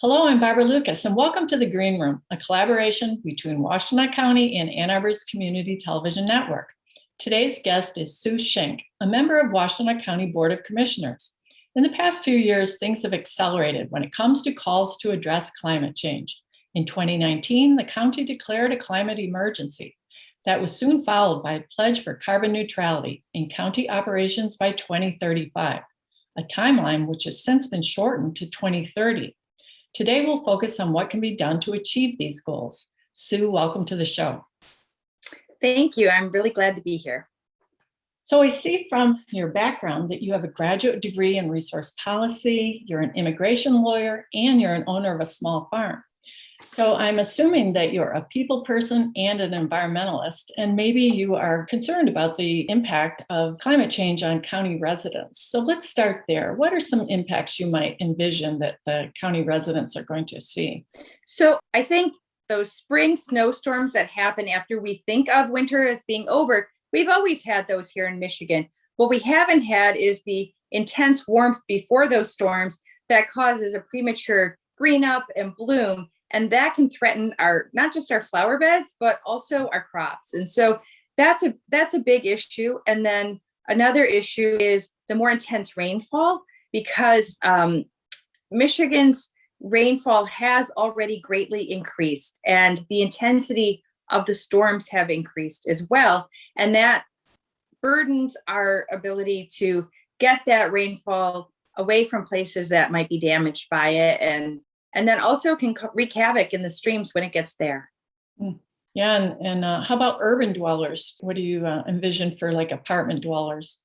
Hello, I'm Barbara Lucas, and welcome to The Green Room, a collaboration between Washtenaw County and Ann Arbor's Community Television Network. Today's guest is Sue Shink, a member of Washtenaw County Board of Commissioners. In the past few years, things have accelerated when it comes to calls to address climate change. In 2019, the county declared a climate emergency. That was soon followed by a pledge for carbon neutrality in county operations by 2035, a timeline which has since been shortened to 2030. Today, we'll focus on what can be done to achieve these goals. Sue, welcome to the show. Thank you. I'm really glad to be here. So I see from your background that you have a graduate degree in resource policy, you're an immigration lawyer, and you're an owner of a small farm. So I'm assuming that you're a people person and an environmentalist, and maybe you are concerned about the impact of climate change on county residents. So let's start there. What are some impacts you might envision that the county residents are going to see? So I think those spring snowstorms that happen after we think of winter as being over, we've always had those here in Michigan. What we haven't had is the intense warmth before those storms that causes a premature green up and bloom. And that can threaten not just our flower beds, but also our crops. And so that's a big issue. And then another issue is the more intense rainfall, because Michigan's rainfall has already greatly increased, and the intensity of the storms have increased as well. And that burdens our ability to get that rainfall away from places that might be damaged by it, and then also can wreak havoc in the streams when it gets there. Yeah, and how about urban dwellers? What do you envision for like apartment dwellers?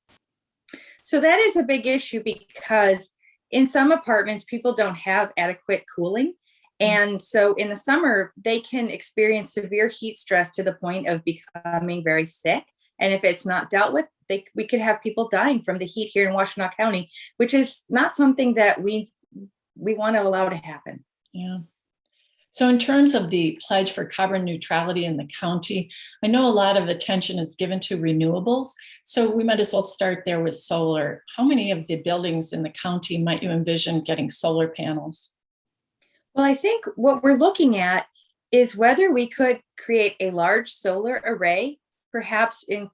So that is a big issue, because in some apartments, people don't have adequate cooling. And so in the summer, they can experience severe heat stress to the point of becoming very sick. And if it's not dealt with, we could have people dying from the heat here in Washtenaw County, which is not something that we want to allow to happen. Yeah. So in terms of the pledge for carbon neutrality in the county, I know a lot of attention is given to renewables. So we might as well start there with solar. How many of the buildings in the county might you envision getting solar panels? Well, I think what we're looking at is whether we could create a large solar array, perhaps in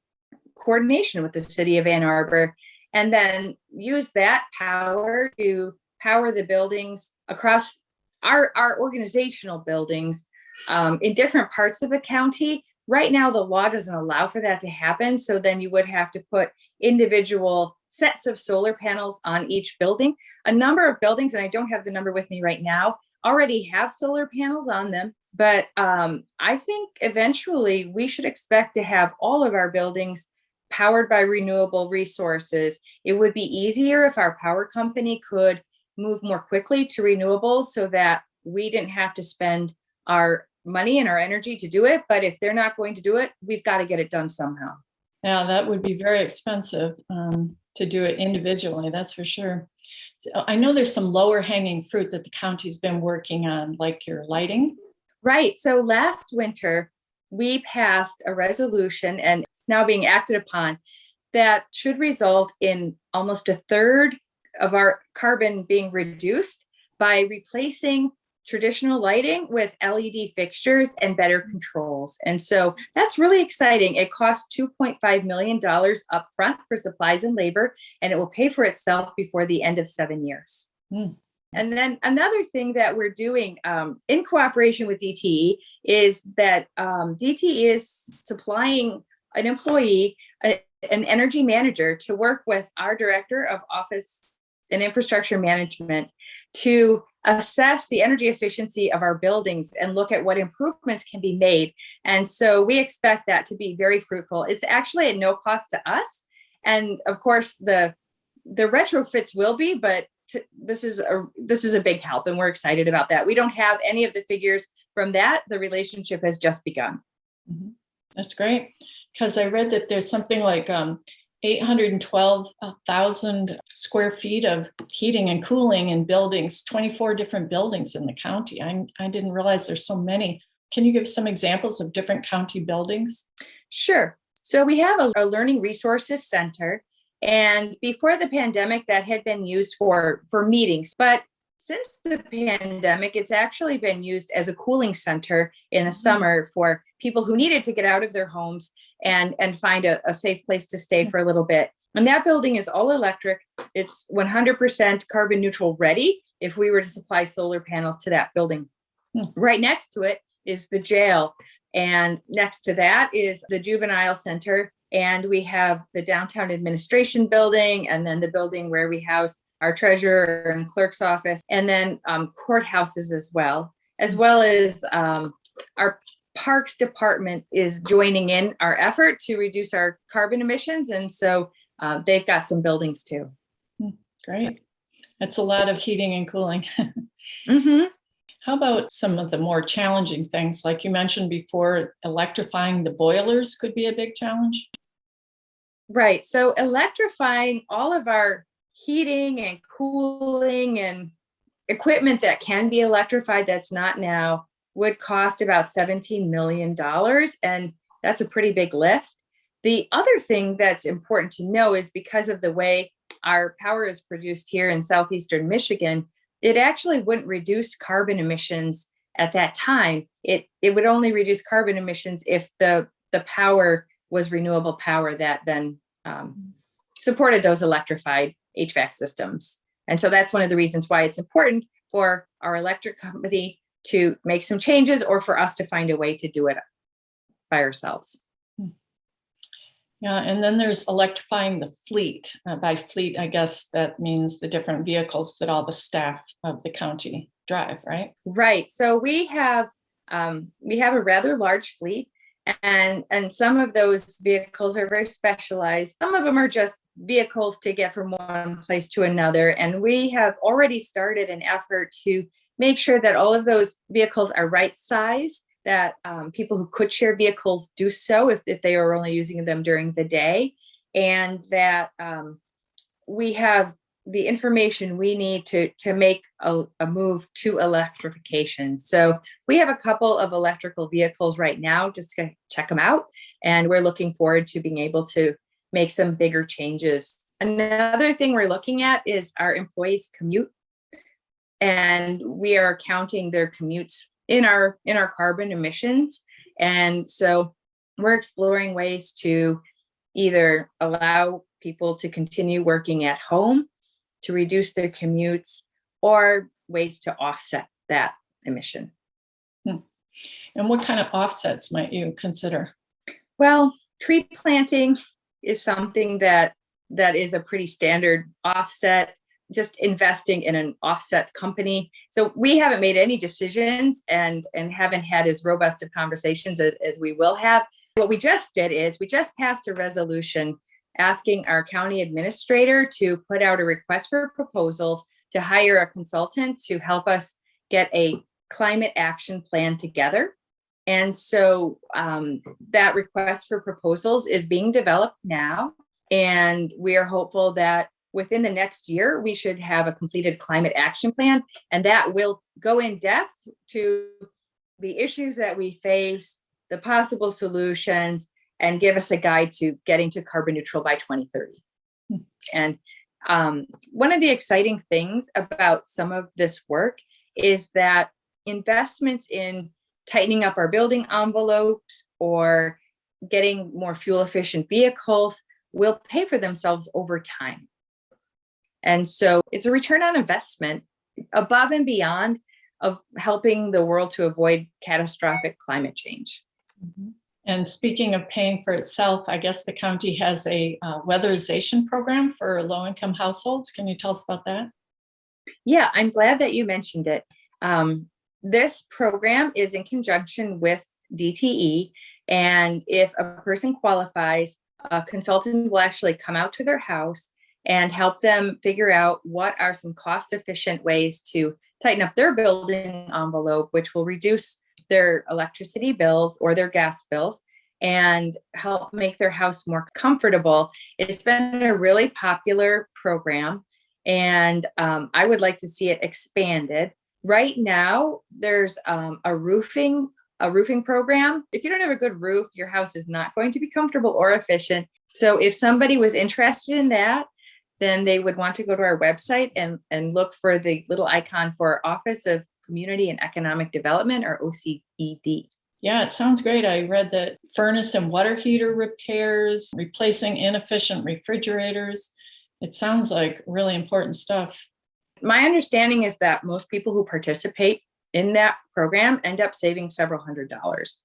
coordination with the city of Ann Arbor, and then use that power to power the buildings across our organizational buildings in different parts of the county. Right now, the law doesn't allow for that to happen. So then you would have to put individual sets of solar panels on each building. A number of buildings, and I don't have the number with me right now, already have solar panels on them. But I think eventually we should expect to have all of our buildings powered by renewable resources. It would be easier if our power company could move more quickly to renewables so that we didn't have to spend our money and our energy to do it. But if they're not going to do it, we've got to get it done somehow. Yeah, that would be very expensive to do it individually, that's for sure. So I know there's some lower hanging fruit that the county's been working on, like your lighting. Right. So last winter, we passed a resolution, and it's now being acted upon, that should result in almost a third of our carbon being reduced by replacing traditional lighting with LED fixtures and better controls. And so that's really exciting. It costs $2.5 million up front for supplies and labor, and it will pay for itself before the end of 7 years. And then another thing that we're doing in cooperation with DTE is that DTE is supplying an employee, an energy manager, to work with our director of office and infrastructure management to assess the energy efficiency of our buildings and look at what improvements can be made. And so we expect that to be very fruitful. It's actually at no cost to us. And of course, the retrofits will be, but this is a big help, and we're excited about that. We don't have any of the figures from that. The relationship has just begun. That's great, because I read that there's something like 812,000 square feet of heating and cooling in buildings, 24 different buildings in the county. I didn't realize there's so many. Can you give some examples of different county buildings? Sure. So we have a learning resources center. And before the pandemic, that had been used for meetings. But since the pandemic, it's actually been used as a cooling center in the summer for people who needed to get out of their homes and find a safe place to stay for a little bit. And that building is all electric. It's 100% carbon neutral ready if we were to supply solar panels to that building. Right next to it is the jail. And next to that is the juvenile center. And we have the downtown administration building, and then the building where we house our treasurer and clerk's office, and then courthouses as well as our parks department is joining in our effort to reduce our carbon emissions. And so they've got some buildings too. Great. That's a lot of heating and cooling. Mm-hmm. How about some of the more challenging things? Like you mentioned before, electrifying the boilers could be a big challenge. Right. So electrifying all of our heating and cooling and equipment that can be electrified that's not now would cost about $17 million. And that's a pretty big lift. The other thing that's important to know is because of the way our power is produced here in southeastern Michigan, it actually wouldn't reduce carbon emissions at that time. It would only reduce carbon emissions if the power was renewable power that then supported those electrified HVAC systems. And so that's one of the reasons why it's important for our electric company to make some changes, or for us to find a way to do it by ourselves. Yeah, and then there's electrifying the fleet. By fleet, I guess that means the different vehicles that all the staff of the county drive, right? Right. So we have a rather large fleet, and some of those vehicles are very specialized. Some of them are just vehicles to get from one place to another. And we have already started an effort to make sure that all of those vehicles are right size, that people who could share vehicles do so if they are only using them during the day, and that we have the information we need to make a move to electrification. So we have a couple of electrical vehicles right now, just to check them out. And we're looking forward to being able to make some bigger changes. Another thing we're looking at is our employees' commute. And we are counting their commutes in our carbon emissions. And so we're exploring ways to either allow people to continue working at home to reduce their commutes, or ways to offset that emission. And what kind of offsets might you consider? Well, tree planting is something that is a pretty standard offset. Just investing in an offset company. So we haven't made any decisions and haven't had as robust of conversations as we will have. What we just did is we just passed a resolution asking our county administrator to put out a request for proposals to hire a consultant to help us get a climate action plan together. And so that request for proposals is being developed now. And we are hopeful that within the next year, we should have a completed climate action plan. And that will go in depth to the issues that we face, the possible solutions, and give us a guide to getting to carbon neutral by 2030. And one of the exciting things about some of this work is that investments in tightening up our building envelopes or getting more fuel efficient vehicles will pay for themselves over time. And so it's a return on investment above and beyond of helping the world to avoid catastrophic climate change. Mm-hmm. And speaking of paying for itself, I guess the county has a weatherization program for low-income households. Can you tell us about that? Yeah, I'm glad that you mentioned it. This program is in conjunction with DTE. And if a person qualifies, a consultant will actually come out to their house and help them figure out what are some cost-efficient ways to tighten up their building envelope, which will reduce their electricity bills or their gas bills and help make their house more comfortable. It's been a really popular program, and I would like to see it expanded. Right now, there's a roofing program. If you don't have a good roof, your house is not going to be comfortable or efficient. So if somebody was interested in that, then they would want to go to our website and look for the little icon for Office of Community and Economic Development, or OCED. Yeah, it sounds great. I read that furnace and water heater repairs, replacing inefficient refrigerators. It sounds like really important stuff. My understanding is that most people who participate in that program end up saving several $100s.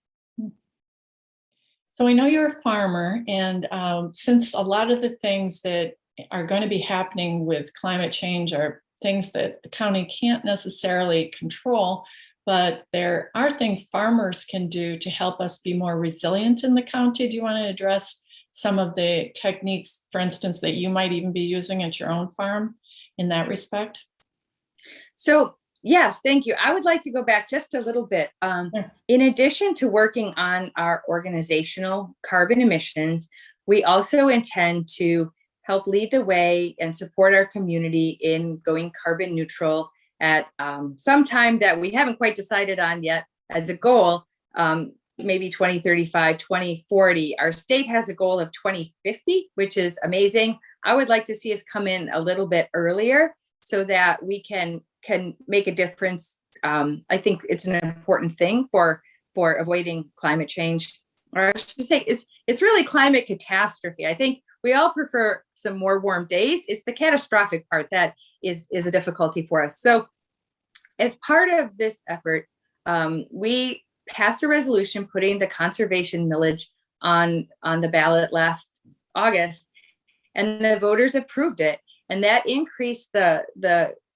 So I know you're a farmer, and since a lot of the things that are going to be happening with climate change are things that the county can't necessarily control, but there are things farmers can do to help us be more resilient in the county. Do you want to address some of the techniques, for instance, that you might even be using at your own farm in that respect? So yes, thank you. I would like to go back just a little bit. Sure. In addition to working on our organizational carbon emissions, we also intend to help lead the way and support our community in going carbon neutral at some time that we haven't quite decided on yet as a goal, maybe 2035, 2040. Our state has a goal of 2050, which is amazing. I would like to see us come in a little bit earlier so that we can make a difference. I think it's an important thing for avoiding climate change, or I should say it's really climate catastrophe. I think we all prefer some more warm days. It's the catastrophic part that is a difficulty for us. So as part of this effort, we passed a resolution putting the conservation millage on the ballot last August, and the voters approved it. And that increased the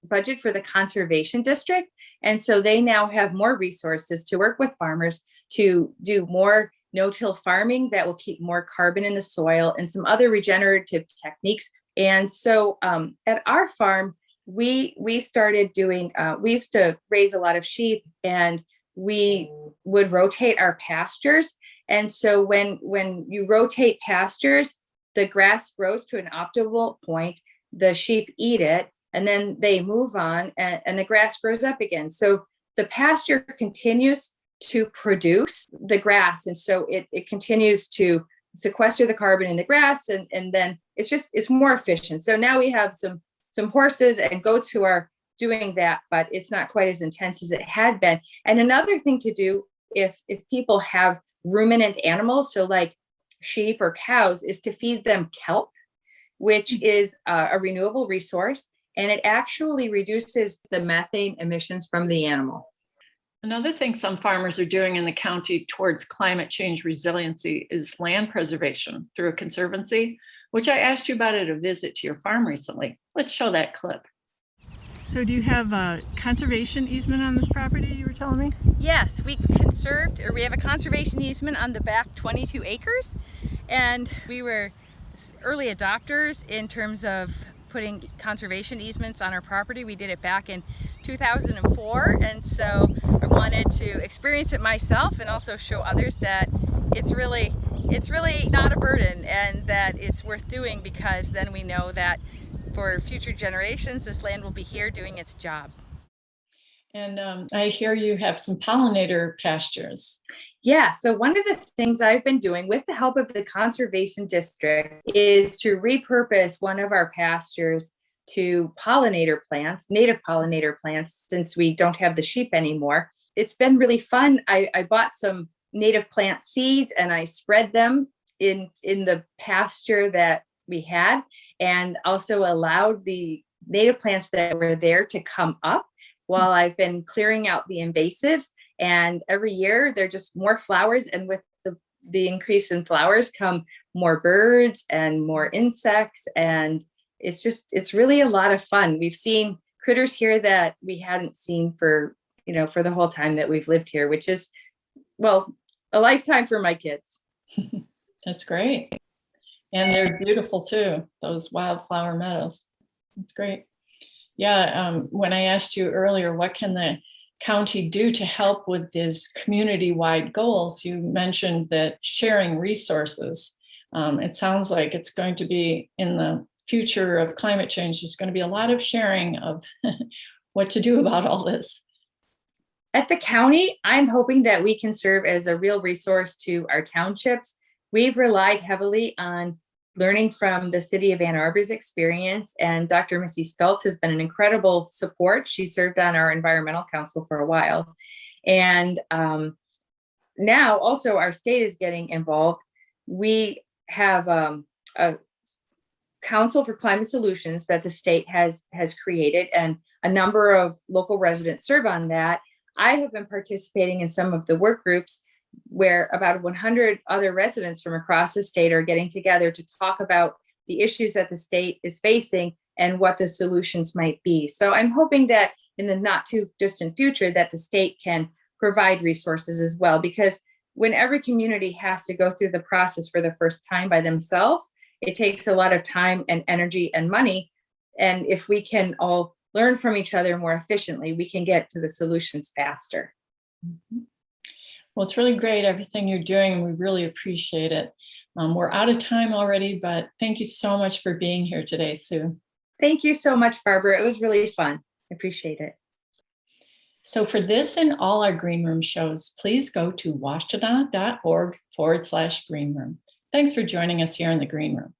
budget for the conservation district. And so they now have more resources to work with farmers to do more no-till farming that will keep more carbon in the soil and some other regenerative techniques. And so at our farm, we started doing, we used to raise a lot of sheep, and we would rotate our pastures. And so when you rotate pastures, the grass grows to an optimal point, the sheep eat it, and then they move on, and the grass grows up again. So the pasture continues to produce the grass. And so it continues to sequester the carbon in the grass, and then it's more efficient. So now we have some horses and goats who are doing that, but it's not quite as intense as it had been. And another thing to do if people have ruminant animals, so like sheep or cows, is to feed them kelp, which is a renewable resource, and it actually reduces the methane emissions from the animal. Another thing some farmers are doing in the county towards climate change resiliency is land preservation through a conservancy, which I asked you about at a visit to your farm recently. Let's show that clip. So do you have a conservation easement on this property, you were telling me? Yes, we have a conservation easement on the back 22 acres, and we were early adopters in terms of putting conservation easements on our property. We did it back in 2004, and so I wanted to experience it myself and also show others that it's really not a burden, and that it's worth doing, because then we know that for future generations this land will be here doing its job. And I hear you have some pollinator pastures. Yeah, so one of the things I've been doing with the help of the Conservation District is to repurpose one of our pastures to pollinator plants, native pollinator plants, since we don't have the sheep anymore. It's been really fun. I bought some native plant seeds and I spread them in the pasture that we had, and also allowed the native plants that were there to come up while I've been clearing out the invasives. And every year they're just more flowers, and with the increase in flowers come more birds and more insects, and it's really a lot of fun. We've seen critters here that we hadn't seen for the whole time that we've lived here, which is, well, a lifetime for my kids. That's great. And they're beautiful too, those wildflower meadows. That's great. Yeah, when I asked you earlier, what can the county do to help with these community-wide goals, you mentioned that sharing resources. It sounds like it's going to be, in the future of climate change, there's going to be a lot of sharing of what to do about all this. At the county, I'm hoping that we can serve as a real resource to our townships. We've relied heavily on learning from the city of Ann Arbor's experience. And Dr. Missy Stultz has been an incredible support. She served on our environmental council for a while. And now also our state is getting involved. We have a Council for Climate Solutions that the state has created, and a number of local residents serve on that. I have been participating in some of the work groups where about 100 other residents from across the state are getting together to talk about the issues that the state is facing and what the solutions might be. So I'm hoping that in the not too distant future that the state can provide resources as well, because when every community has to go through the process for the first time by themselves, it takes a lot of time and energy and money. And if we can all learn from each other more efficiently, we can get to the solutions faster. Mhm. Well, it's really great, everything you're doing, and we really appreciate it. We're out of time already, but thank you so much for being here today, Sue. Thank you so much, Barbara. It was really fun. I appreciate it. So for this and all our Green Room shows, please go to washtenaw.org/greenroom. Thanks for joining us here in the Green Room.